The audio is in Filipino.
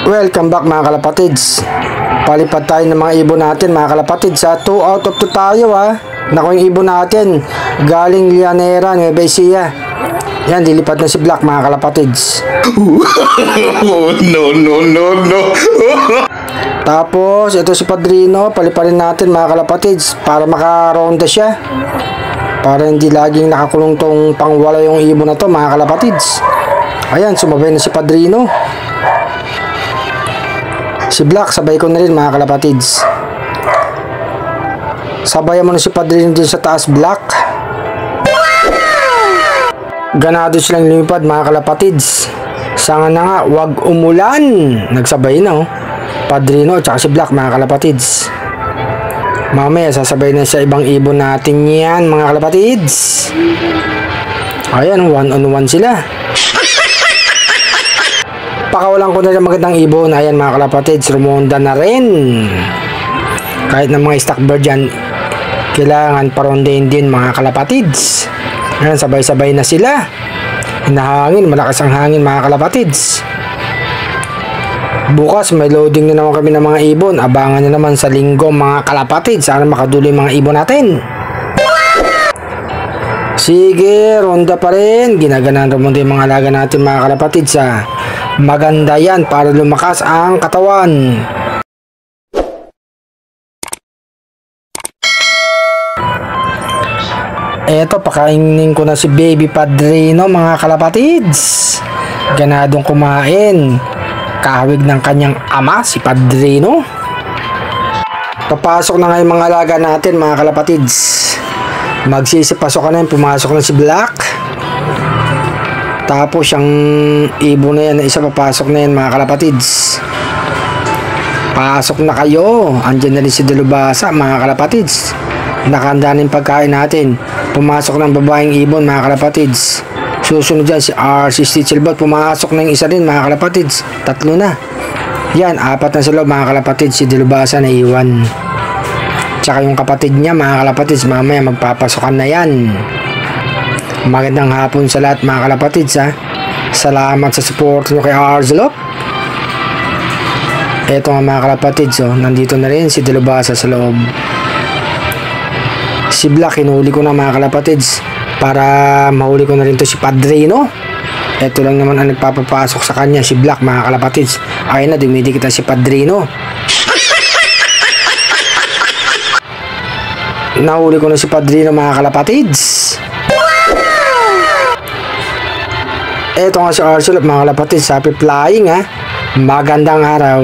Welcome back mga kalapatids. Palipad tayo ng mga ibon natin mga kalapatids. 2 out of 2 tayo Naku, yung ibon natin galing Llanera, Nueva Ecija. Yan, dilipad na si Black mga kalapatids. No. Tapos ito si Padrino, paliparin natin mga kalapatids para makaronda siya, para hindi laging nakakulong tong pangwala yung ibon na to mga kalapatids. Ayan, sumabay na si Padrino. Si Black, sabay ko na rin mga kalapatids. Sabayan mo na si Padrino din sa taas, Black. Ganado silang lumipad mga kalapatids. Sanga na nga, wag umulan. Nagsabay na Padrino at saka si Black mga kalapatids. Mamaya sasabay na sa ibang ibon natin yan mga kalapatids. Ayan, 1-on-1 sila. Pakawalan ko na rin magandang ibon. Ayan mga kalapatids, rumonda na rin. Kahit na mga stock bird dyan, kailangan parondahin din mga kalapatids. Ayan, sabay-sabay na sila. Hinahangin, malakas ang hangin mga kalapatids. Bukas may loading na naman kami ng mga ibon. Abangan na naman sa linggo mga kalapatids. Sana makaduloy mga ibon natin. Sige, ronda pa rin. Ginaganan rumonda yung mga alaga natin mga kalapatids Maganda yan para lumakas ang katawan. Eto, pakainin ko na si Baby Padrino mga kalapatids. Ganadong kumain. Kahawig ng kanyang ama si Padrino. Papasok na nga yung mga alaga natin mga kalapatids. Magsisipasok na yun. Pumasok na si Black. Tapos yung ibon na yan na isa, papasok na yan mga kalapatids. Pasok na kayo. Andyan na rin si Dalubhasa mga kalapatids. Nakahanda na yung pagkain natin. Pumasok ng babaeng ibon mga kalapatids. Susunod dyan si RC Stitchelbot. Pumasok na yung isa rin mga kalapatids. 3 na. Yan, 4 na sa loob mga kalapatids. Si Dalubhasa na iwan. Tsaka yung kapatid niya mga kalapatids, mamaya magpapasokan na yan. Magandang hapon sa lahat mga kalapatids Salamat sa support nyo kay Arzalop. Eto nga mga kalapatids nandito na rin si Dalubhasa sa loob. Si Black hinuli ko na mga kalapatids para mahuli ko na rin to si Padrino. Eto lang naman ang nagpapapasok sa kanya, si Black mga kalapatids. Ayun na, dumidikit na si Padrino. Nahuli ko na si Padrino mga kalapatids. Eto nga si Arcelot mga kalapatids, happy flying Magandang araw.